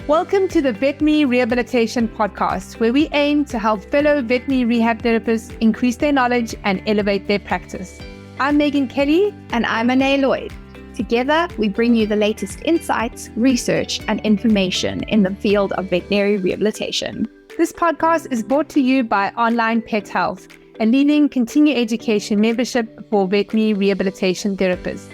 Welcome to the Veterinary Rehabilitation Podcast, where we aim to help fellow veterinary rehab therapists increase their knowledge and elevate their practice. I'm Megan Kelly. And I'm Anae Lloyd. Together, we bring you the latest insights, research, and information in the field of veterinary rehabilitation. This podcast is brought to you by Onlinepethealth, a leading continuing education membership for veterinary rehabilitation therapists.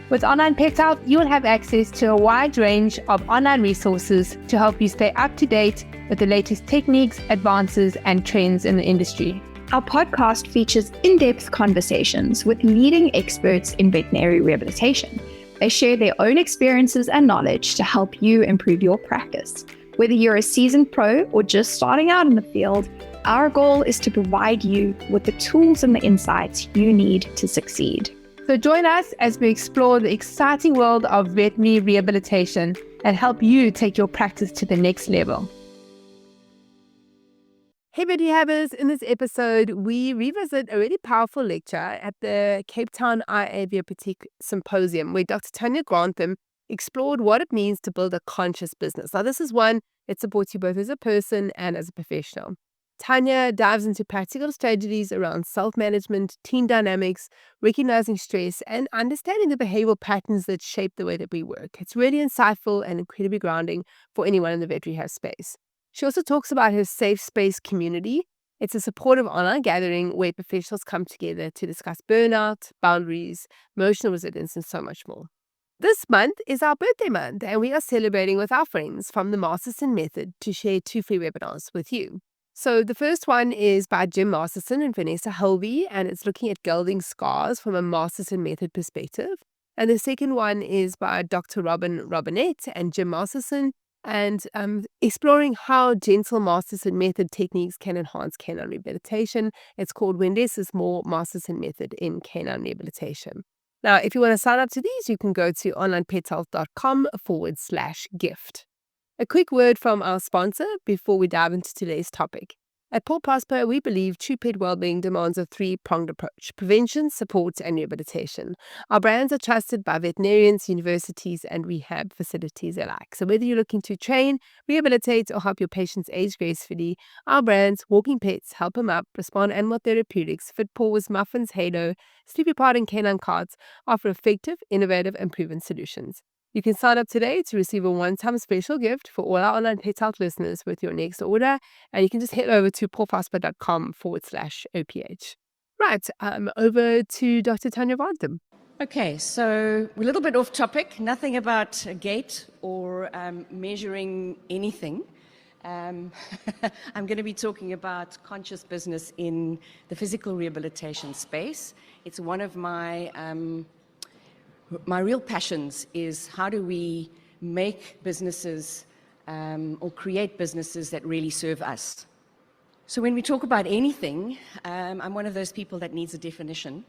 With Onlinepethealth, you will have access to a wide range of online resources to help you stay up to date with the latest techniques, advances, and trends in the industry. Our podcast features in-depth conversations with leading experts in veterinary rehabilitation. They share their own experiences and knowledge to help you improve your practice. Whether you're a seasoned pro or just starting out in the field, our goal is to provide you with the tools and the insights you need to succeed. So join us as we explore the exciting world of veterinary rehabilitation and help you take your practice to the next level. Hey Rehabbers, in this episode, we revisit a really powerful lecture at the Cape Town IAVRPT Symposium, where Dr. Tanya Grantham explored what it means to build a conscious business. Now, this is one that supports you both as a person and as a professional. Tanya dives into practical strategies around self-management, team dynamics, recognizing stress, and understanding the behavioral patterns that shape the way that we work. It's really insightful and incredibly grounding for anyone in the veterinary health space. She also talks about her safe space community. It's a supportive online gathering where professionals come together to discuss burnout, boundaries, emotional resilience, and so much more. This month is our birthday month, and we are celebrating with our friends from the Masterson Method to share 2 free webinars with you. So the first one is by Jim Masterson and Vanessa Helvey, and it's looking at gelding scars from a Masterson Method perspective. And the second one is by Dr. Robin Robinette and Jim Masterson, and exploring how gentle Masterson Method techniques can enhance canine rehabilitation. It's called When Less is More Masterson Method in Canine Rehabilitation. Now, if you want to sign up to these, you can go to onlinepethealth.com/gift. A quick word from our sponsor before we dive into today's topic. At Paul Prosper, we believe true pet well-being demands a 3-pronged approach: prevention, support, and rehabilitation. Our brands are trusted by veterinarians, universities, and rehab facilities alike. So whether you're looking to train, rehabilitate, or help your patients age gracefully, our brands, Walking Pets, Help 'em Up, Respond Animal Therapeutics, Fit Paws, Muffins, Halo, Sleepy Pod, and Canine Cards offer effective, innovative, and proven solutions. You can sign up today to receive a one-time special gift for all our Online Pet Health listeners with your next order, and you can just head over to paulprosper.com/OPH. Right, over to Dr. Tanya Grantham. Okay, so we're a little bit off topic, nothing about a gait or measuring anything. I'm going to be talking about conscious business in the physical rehabilitation space. It's one of my real passions is how do we make businesses or create businesses that really serve us. So when we talk about anything, I'm one of those people that needs a definition.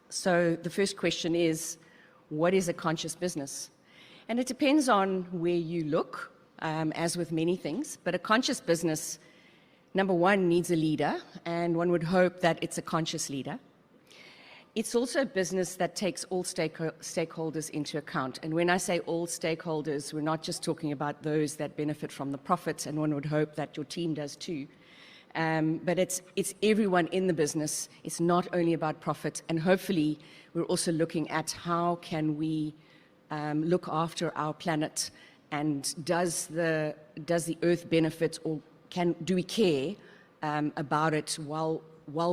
So the first question is, what is a conscious business? And it depends on where you look, as with many things, but a conscious business, number one, needs a leader, and one would hope that it's a conscious leader. It's also a business that takes all stakeholders into account. And when I say all stakeholders, we're not just talking about those that benefit from the profits, and one would hope that your team does too. But it's everyone in the business. It's not only about profit. And hopefully, we're also looking at how can we look after our planet, and does the earth benefit, or do we care about it while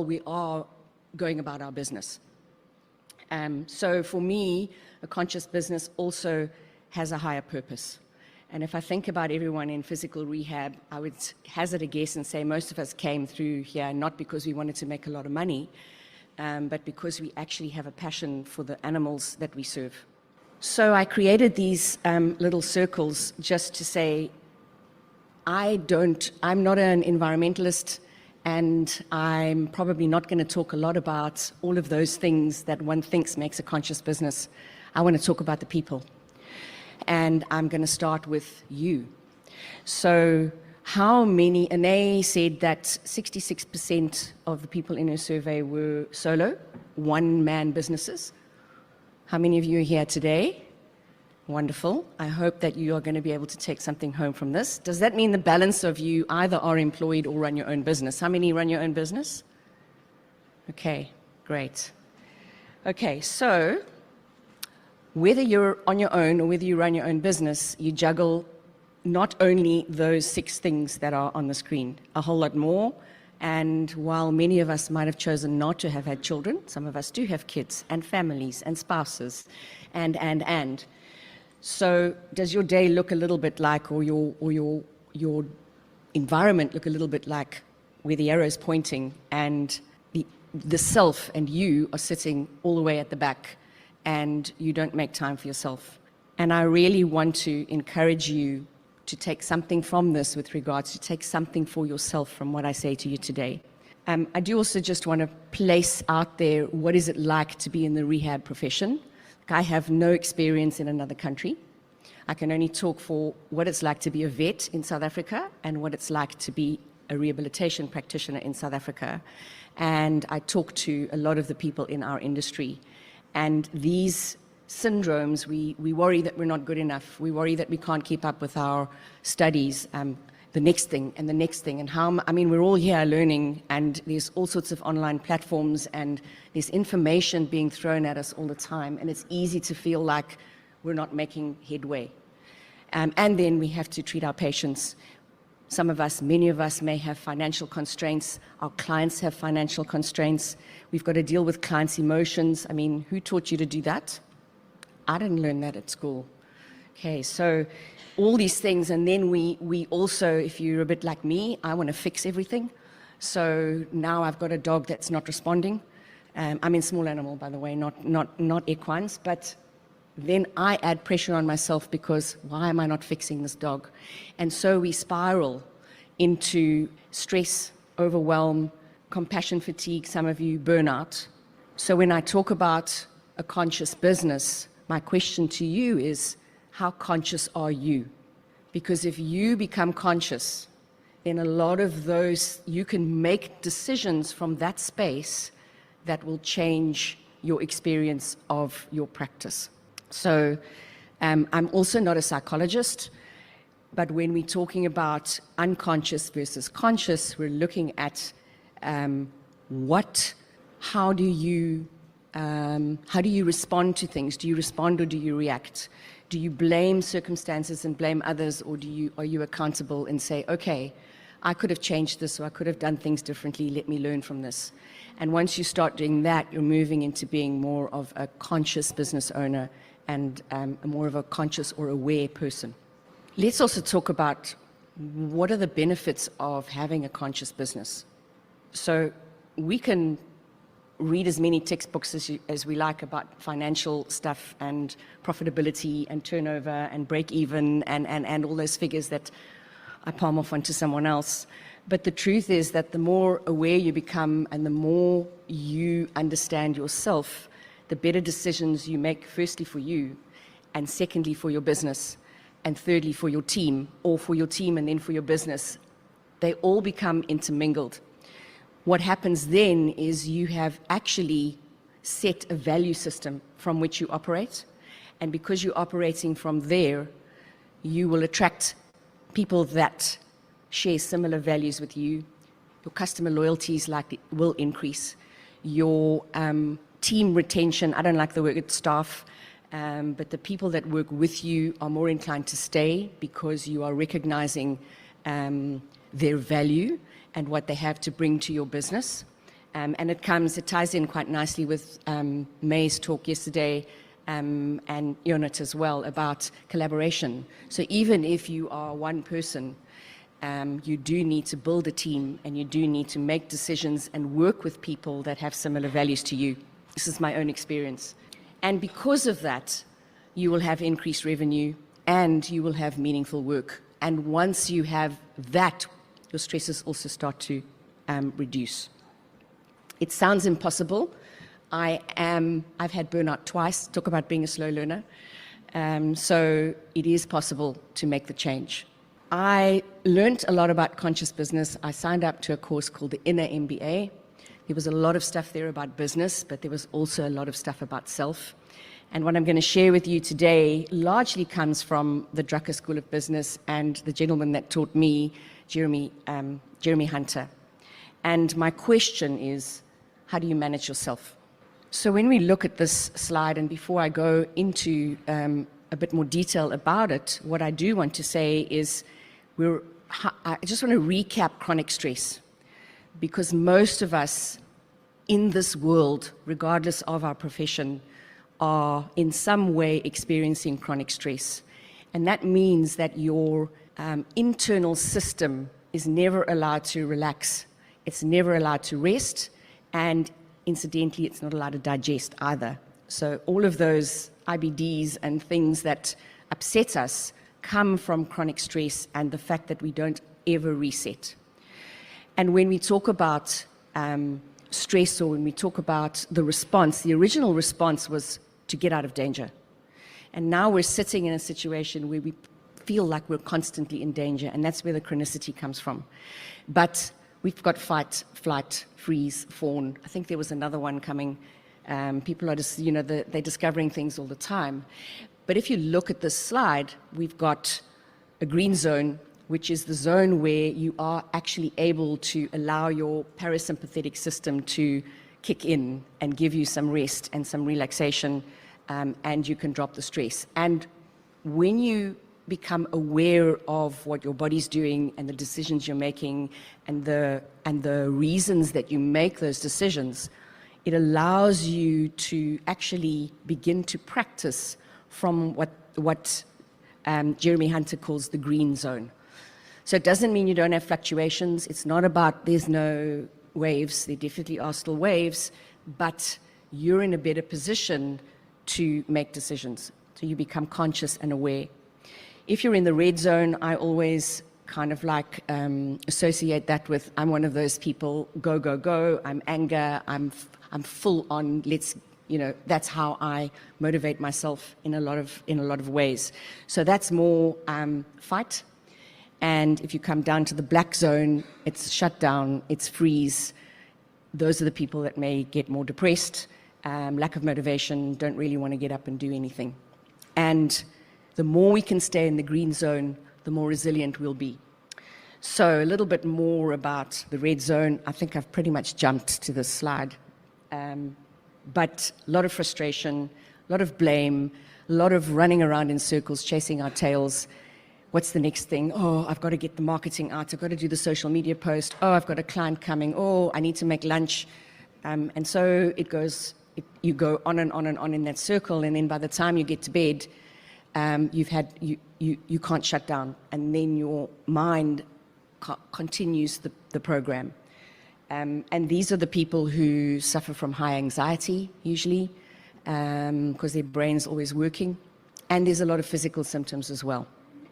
we are going about our business? So for me, a conscious business also has a higher purpose. And if I think about everyone in physical rehab, I would hazard a guess and say most of us came through here not because we wanted to make a lot of money, but because we actually have a passion for the animals that we serve. So I created these little circles just to say, I'm not an environmentalist, and I'm probably not going to talk a lot about all of those things that one thinks makes a conscious business. I want to talk about the people. And I'm going to start with you. So how many, Anae said that 66% of the people in her survey were solo, one-man businesses. How many of you are here today? Wonderful. I hope that you are going to be able to take something home from this. Does that mean the balance of you either are employed or run your own business? How many run your own business? Okay, great. Okay, so whether you're on your own or whether you run your own business, you juggle not only those 6 things that are on the screen, a whole lot more. And while many of us might have chosen not to have had children, some of us do have kids and families and spouses and. So does your day look a little bit like, or your environment look a little bit like where the arrow is pointing and the self and you are sitting all the way at the back and you don't make time for yourself? And I really want to encourage you to take something from this with regards to take something for yourself from what I say to you today. I do also just want to place out there, what is it like to be in the rehab profession? I have no experience in another country. I can only talk for what it's like to be a vet in South Africa and what it's like to be a rehabilitation practitioner in South Africa. And I talk to a lot of the people in our industry. And these syndromes, we worry that we're not good enough. We worry that we can't keep up with our studies, the next thing and the next thing. And we're all here learning, and there's all sorts of online platforms and there's information being thrown at us all the time. And it's easy to feel like we're not making headway. And then we have to treat our patients. Some of us, many of us may have financial constraints. Our clients have financial constraints. We've got to deal with clients' emotions. I mean, who taught you to do that? I didn't learn that at school. Okay, so all these things, and then we also, if you're a bit like me, I want to fix everything. So now I've got a dog that's not responding. I'm in small animal, by the way, not equines, but then I add pressure on myself because why am I not fixing this dog? And so we spiral into stress, overwhelm, compassion fatigue, some of you burnout. So when I talk about a conscious business, my question to you is, how conscious are you? Because if you become conscious, then a lot of those, you can make decisions from that space that will change your experience of your practice. So I'm also not a psychologist, but when we're talking about unconscious versus conscious, we're looking at how do you respond to things? Do you respond or do you react? Do you blame circumstances and blame others, or are you accountable and say, okay, I could have changed this, or I could have done things differently, let me learn from this. And once you start doing that, you're moving into being more of a conscious business owner and more of a conscious or aware person. Let's also talk about what are the benefits of having a conscious business. So we can read as many textbooks as we like about financial stuff and profitability and turnover and break even and all those figures that I palm off onto someone else. But the truth is that the more aware you become and the more you understand yourself, the better decisions you make, firstly for you, and secondly for your business, and thirdly for your team, or for your team and then for your business. They all become intermingled. What happens then is you have actually set a value system from which you operate, and because you're operating from there, you will attract people that share similar values with you. Your customer loyalties will increase. Your team retention, I don't like the word staff, but the people that work with you are more inclined to stay because you are recognizing their value and what they have to bring to your business. And it ties in quite nicely with May's talk yesterday and Jonat as well about collaboration. So even if you are one person, you do need to build a team and you do need to make decisions and work with people that have similar values to you. This is my own experience. And because of that, you will have increased revenue and you will have meaningful work. And once you have that, your stresses also start to reduce. It sounds impossible. I've had burnout twice, talk about being a slow learner. So it is possible to make the change. I learned a lot about conscious business. I signed up to a course called the Inner MBA. There was a lot of stuff there about business, but there was also a lot of stuff about self. And what I'm going to share with you today largely comes from the Drucker School of Business and the gentleman that taught me, Jeremy Hunter. And my question is, how do you manage yourself? So when we look at this slide, and before I go into a bit more detail about it, what I do want to say is I just want to recap chronic stress, because most of us in this world, regardless of our profession, are in some way experiencing chronic stress. And that means that your internal system is never allowed to relax. It's never allowed to rest. And incidentally, it's not allowed to digest either. So all of those IBDs and things that upset us come from chronic stress and the fact that we don't ever reset. And when we talk about stress, or when we talk about the response, the original response was to get out of danger. And now we're sitting in a situation where we feel like we're constantly in danger, and that's where the chronicity comes from. But we've got fight, flight, freeze, fawn. I think there was another one coming. People are just, they're discovering things all the time. But if you look at this slide, we've got a green zone, which is the zone where you are actually able to allow your parasympathetic system to kick in and give you some rest and some relaxation, and you can drop the stress. And when you become aware of what your body's doing and the decisions you're making and the reasons that you make those decisions, it allows you to actually begin to practice from what Jeremy Hunter calls the green zone. So it doesn't mean you don't have fluctuations. It's not about there's no waves. There definitely are still waves, but you're in a better position to make decisions. So you become conscious and aware. If you're in the red zone, I always kind of like associate that with, I'm one of those people, go, go, go, I'm anger, I'm full on, that's how I motivate myself in a lot of ways. So that's more fight. And if you come down to the black zone, it's shut down, it's freeze. Those are the people that may get more depressed, lack of motivation, don't really want to get up and do anything. And the more we can stay in the green zone, the more resilient we'll be. So a little bit more about the red zone. I think I've pretty much jumped to this slide. But a lot of frustration, a lot of blame, a lot of running around in circles, chasing our tails. What's the next thing? Oh, I've got to get the marketing out. I've got to do the social media post. Oh, I've got a client coming. Oh, I need to make lunch. And so you go on and on and on in that circle. And then by the time you get to bed, you can't shut down. And then your mind continues the program. And these are the people who suffer from high anxiety, usually, because their brain's always working. And there's a lot of physical symptoms as well.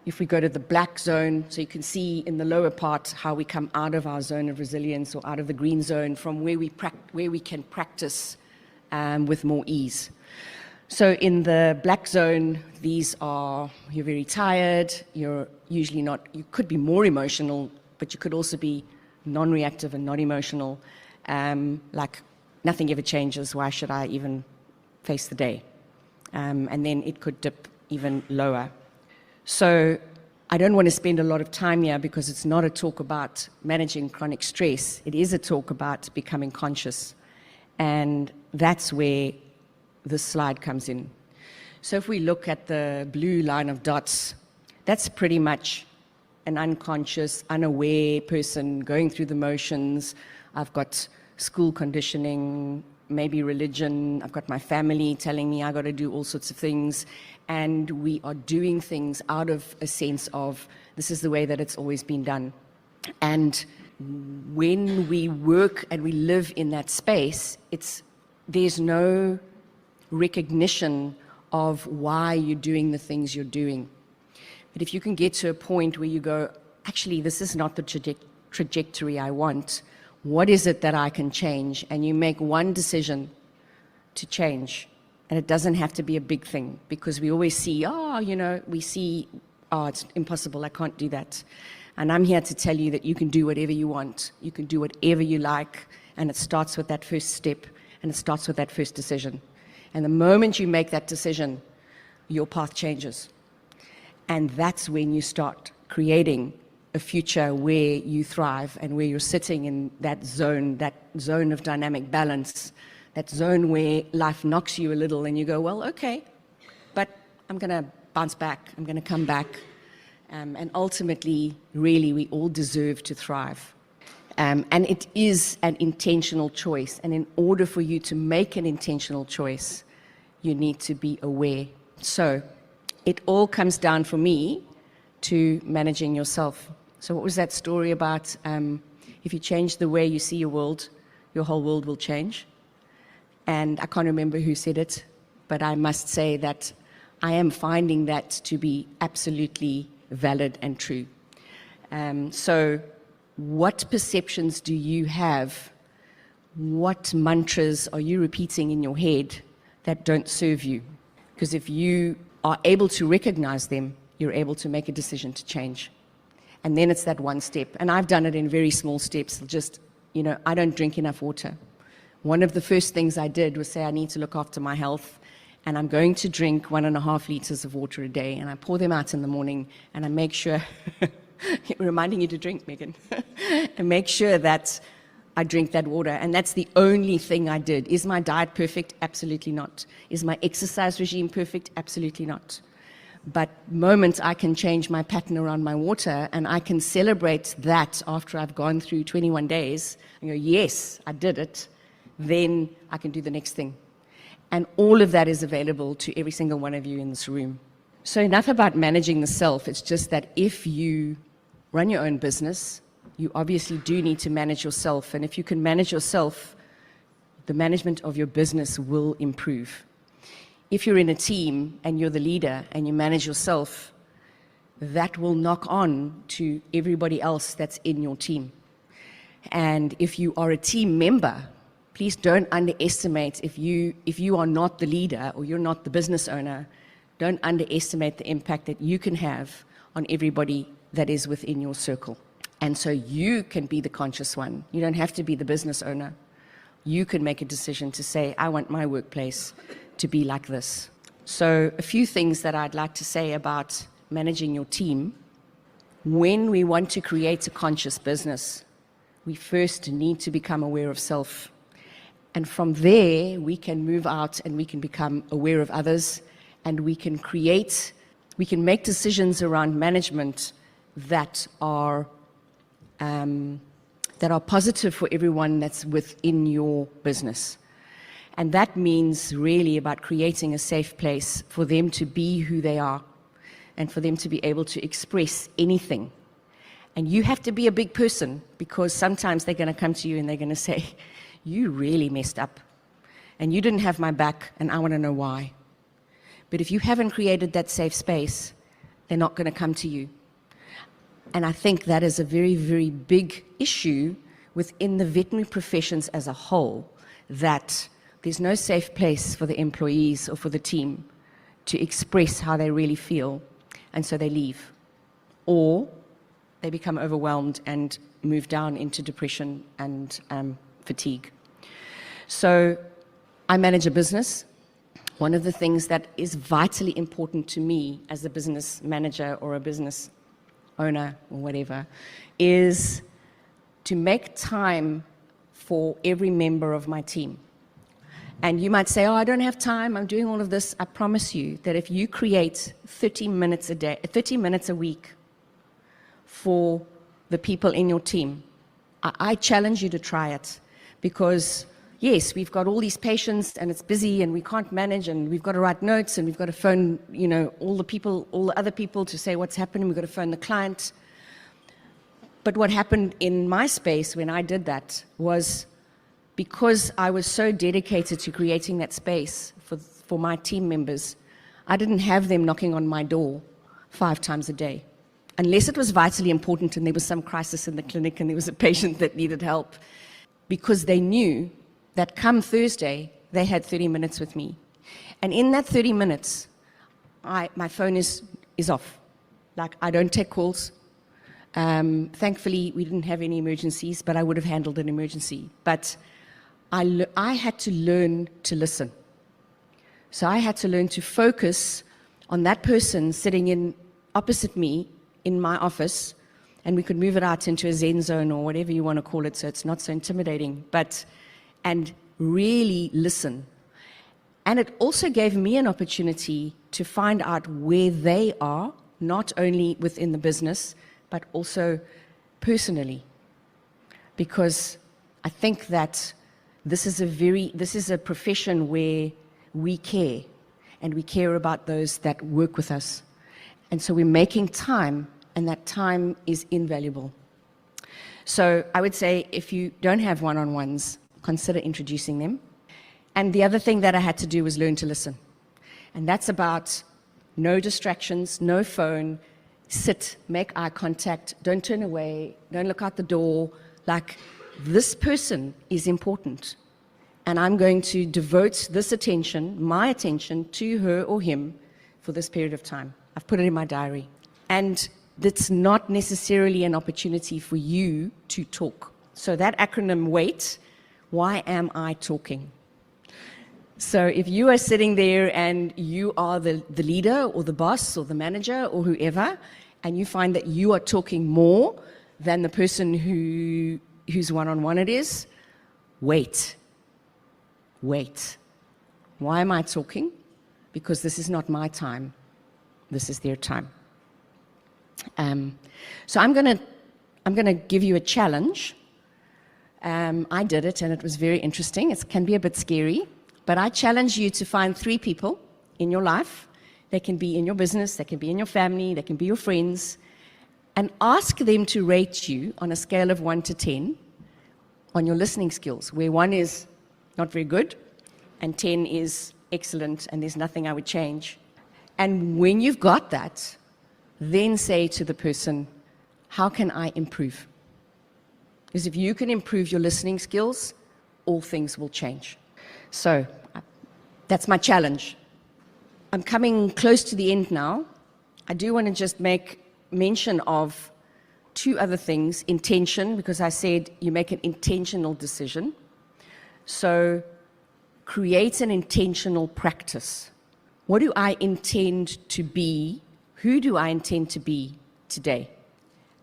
If we go to the black zone, so you can see in the lower part how we come out of our zone of resilience, or out of the green zone, from where we can practice with more ease. So in the black zone, you're very tired, you're usually not, you could be more emotional, but you could also be non-reactive and not emotional, like nothing ever changes, why should I even face the day? And then it could dip even lower. So I don't want to spend a lot of time here, because it's not a talk about managing chronic stress. It is a talk about becoming conscious. And that's where this slide comes in. So if we look at the blue line of dots, that's pretty much an unconscious, unaware person going through the motions. I've got school conditioning, maybe religion, I've got my family telling me I got to do all sorts of things, and we are doing things out of a sense of this is the way that it's always been done. And when we work and we live in that space, there's no recognition of why you're doing the things you're doing. But if you can get to a point where you go, actually, this is not the trajectory I want, what is it that I can change? And you make one decision to change. And it doesn't have to be a big thing, because we always see, it's impossible, I can't do that. And I'm here to tell you that you can do whatever you want. You can do whatever you like. And it starts with that first step, and it starts with that first decision. And the moment you make that decision, your path changes. And that's when you start creating a future where you thrive and where you're sitting in that zone of dynamic balance, that zone where life knocks you a little and you go, well, okay, but I'm going to bounce back, I'm going to come back. And ultimately, really, we all deserve to thrive. And it is an intentional choice. And in order for you to make an intentional choice, you need to be aware. So it all comes down for me to managing yourself. So what was that story about? If you change the way you see your world, your whole world will change. And I can't remember who said it, but I must say that I am finding that to be absolutely valid and true. So what perceptions do you have? What mantras are you repeating in your head that don't serve you? Because if you are able to recognize them, you're able to make a decision to change. And then it's that one step. And I've done it in very small steps. Just, I don't drink enough water. One of the first things I did was say I need to look after my health. And I'm going to drink 1.5 liters of water a day, and I pour them out in the morning, and I make sure, reminding you to drink, Megan, and make sure that I drink that water. And that's the only thing I did. Is my diet perfect? Absolutely not. Is my exercise regime perfect? Absolutely not. But moment I can change my pattern around my water, and I can celebrate that after I've gone through 21 days, and go, yes, I did it, then I can do the next thing. And all of that is available to every single one of you in this room. So enough about managing the self. It's just that if you run your own business, you obviously do need to manage yourself. And if you can manage yourself, the management of your business will improve. If you're in a team and you're the leader and you manage yourself, that will knock on to everybody else that's in your team. And if you are a team member, please don't underestimate, if you are not the leader or you're not the business owner, don't underestimate the impact that you can have on everybody that is within your circle. And so you can be the conscious one. You don't have to be the business owner. You can make a decision to say, I want my workplace to be like this. So a few things that I'd like to say about managing your team. When we want to create a conscious business, we first need to become aware of self. And from there, we can move out and we can become aware of others, and we can make decisions around management that are positive for everyone that's within your business. And that means really about creating a safe place for them to be who they are and for them to be able to express anything. And you have to be a big person, because sometimes they're going to come to you and they're going to say, you really messed up, and you didn't have my back, and I want to know why. But if you haven't created that safe space, they're not going to come to you. And I think that is a very, very big issue within the veterinary professions as a whole, that there's no safe place for the employees or for the team to express how they really feel, and so they leave. Or they become overwhelmed and move down into depression and fatigue. So I manage a business. One of the things that is vitally important to me as a business manager or a business owner or whatever is to make time for every member of my team. And you might say, oh, I don't have time, I'm doing all of this. I promise you that if you create 30 minutes a day, 30 minutes a week for the people in your team, I challenge you to try it. Because yes, we've got all these patients and it's busy and we can't manage, and we've got to write notes and we've got to phone, all the other people to say what's happening. We've got to phone the client. But what happened in my space when I did that was, because I was so dedicated to creating that space for my team members, I didn't have them knocking on my door 5 times a day. Unless it was vitally important and there was some crisis in the clinic and there was a patient that needed help. Because they knew that come Thursday, they had 30 minutes with me. And in that 30 minutes, my phone is off. Like, I don't take calls. Thankfully, we didn't have any emergencies, but I would have handled an emergency. But I had to learn to listen. So I had to learn to focus on that person sitting in opposite me in my office, and we could move it out into a Zen zone or whatever you want to call it, so it's not so intimidating, and really listen. And it also gave me an opportunity to find out where they are, not only within the business, but also personally. Because I think that this is a profession where we care, and we care about those that work with us. And so we're making time, and that time is invaluable. So I would say if you don't have one-on-ones, consider introducing them. And the other thing that I had to do was learn to listen. And that's about no distractions, no phone, sit, make eye contact, don't turn away, don't look out the door. Like, this person is important. And I'm going to devote this attention, my attention, to her or him for this period of time. I've put it in my diary. And it's not necessarily an opportunity for you to talk. So that acronym WAIT, why am I talking? So if you are sitting there and you are the leader or the boss or the manager or whoever, and you find that you are talking more than the person whose one-on-one it is, wait. Wait. Why am I talking? Because this is not my time. This is their time. So I'm gonna give you a challenge. I did it, and it was very interesting. It can be a bit scary, but I challenge you to find 3 people in your life. They can be in your business, they can be in your family, they can be your friends, and ask them to rate you on a scale of 1 to 10 on your listening skills, where 1 is not very good, and 10 is excellent, and there's nothing I would change. And when you've got that, then say to the person, how can I improve? Because if you can improve your listening skills, all things will change. So that's my challenge. I'm coming close to the end now. I do want to just make mention of 2 other things. Intention, because I said you make an intentional decision. So create an intentional practice. What do I intend to be? Who do I intend to be today?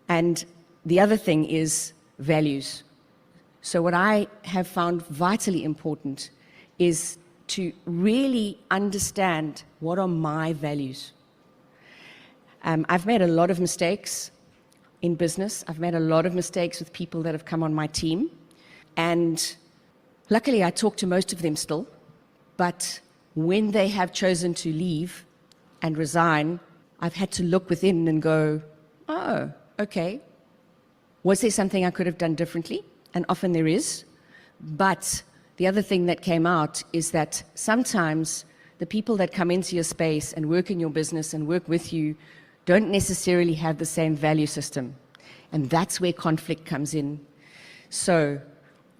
And the other thing is values. So what I have found vitally important is to really understand what are my values. I've made a lot of mistakes in business. I've made a lot of mistakes with people that have come on my team. And luckily, I talk to most of them still. But when they have chosen to leave and resign, I've had to look within and go, oh, okay. Was there something I could have done differently? And often there is. But the other thing that came out is that sometimes the people that come into your space and work in your business and work with you don't necessarily have the same value system. And that's where conflict comes in. So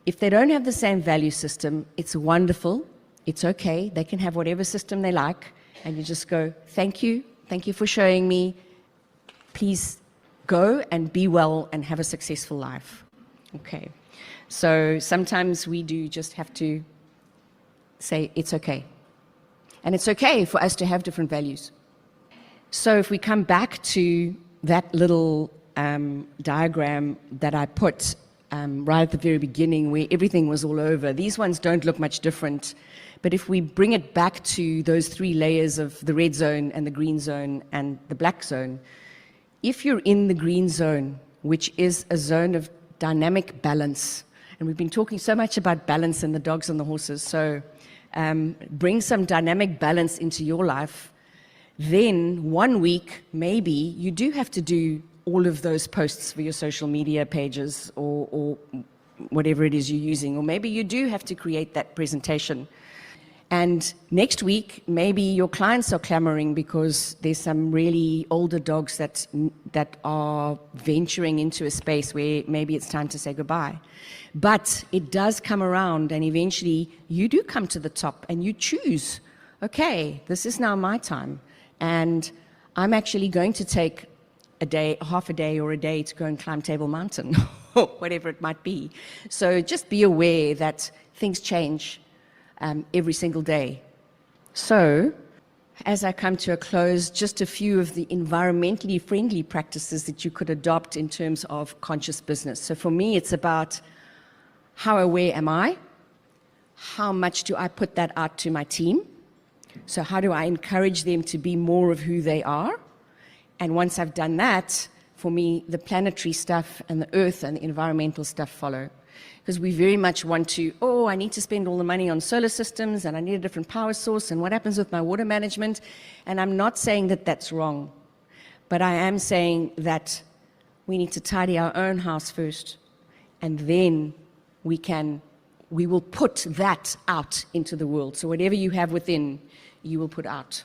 if they don't have the same value system, it's wonderful. It's okay. They can have whatever system they like. And you just go, thank you. Thank you for showing me. Please go and be well and have a successful life. Okay. So sometimes we do just have to say it's okay. And it's okay for us to have different values. So if we come back to that little diagram that I put right at the very beginning where everything was all over, these ones don't look much different. But if we bring it back to those 3 layers of the red zone and the green zone and the black zone, if you're in the green zone, which is a zone of dynamic balance, and we've been talking so much about balance in the dogs and the horses, so bring some dynamic balance into your life, then 1 week, maybe, you do have to do all of those posts for your social media pages or whatever it is you're using, or maybe you do have to create that presentation. And next week, maybe your clients are clamoring because there's some really older dogs that are venturing into a space where maybe it's time to say goodbye. But it does come around, and eventually you do come to the top and you choose, okay, this is now my time. And I'm actually going to take a day, half a day or a day to go and climb Table Mountain, or whatever it might be. So just be aware that things change every single day. So, as I come to a close, just a few of the environmentally friendly practices that you could adopt in terms of conscious business. So for me, it's about how aware am I? How much do I put that out to my team? So how do I encourage them to be more of who they are? And once I've done that, for me, the planetary stuff and the earth and the environmental stuff follow. Because we very much want to, I need to spend all the money on solar systems and I need a different power source and what happens with my water management. And I'm not saying that that's wrong, but I am saying that we need to tidy our own house first, and then we will put that out into the world. So whatever you have within, you will put out.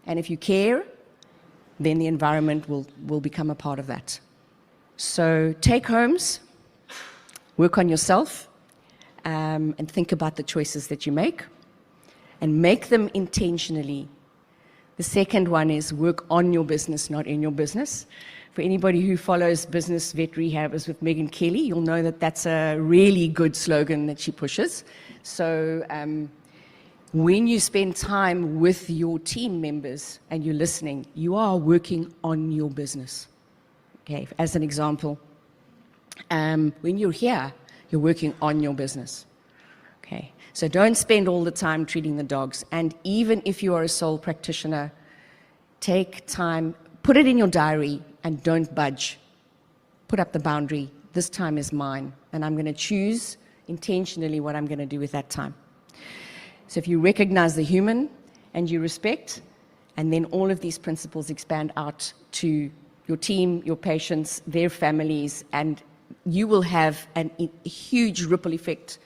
And if you care, then the environment will become a part of that. So take homes, work on yourself, and think about the choices that you make, and make them intentionally. The second one is work on your business, not in your business. For anybody who follows Business Vet Rehabbers with Megan Kelly, you'll know that that's a really good slogan that she pushes. So when you spend time with your team members and you're listening, you are working on your business. Okay, as an example, when you're here, you're working on your business. Okay, so don't spend all the time treating the dogs. And even if you are a sole practitioner, take time, put it in your diary, and don't budge. Put up the boundary. This time is mine, and I'm going to choose intentionally what I'm going to do with that time. So if you recognize the human and you respect, and then all of these principles expand out to your team, your patients, their families, and you will have a huge ripple effect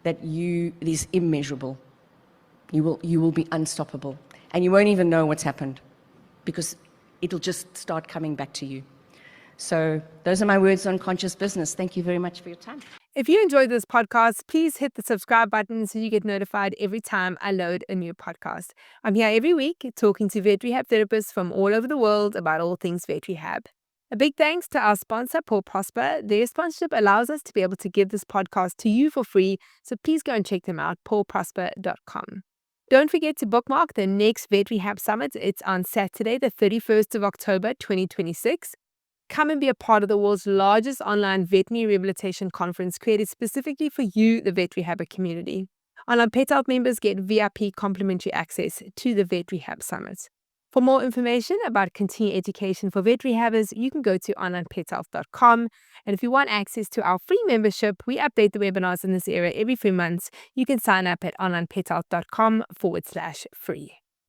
that is immeasurable. You will be unstoppable, and you won't even know what's happened, because it'll just start coming back to you. So those are my words on conscious business. Thank you very much for your time. If you enjoyed this podcast, please hit the subscribe button so you get notified every time I load a new podcast. I'm here every week talking to vet rehab therapists from all over the world about all things vet rehab. A big thanks to our sponsor, Paul Prosper. Their sponsorship allows us to be able to give this podcast to you for free, so please go and check them out, paulprosper.com. Don't forget to bookmark the next Vet Rehab Summit. It's on Saturday, the 31st of October, 2026. Come and be a part of the world's largest online veterinary rehabilitation conference created specifically for you, the vet rehabber community. Onlinepethealth members get VIP complimentary access to the Vet Rehab Summit. For more information about continuing education for vet rehabbers, you can go to onlinepethealth.com. And if you want access to our free membership, we update the webinars in this area every 3 months. You can sign up at onlinepethealth.com/free.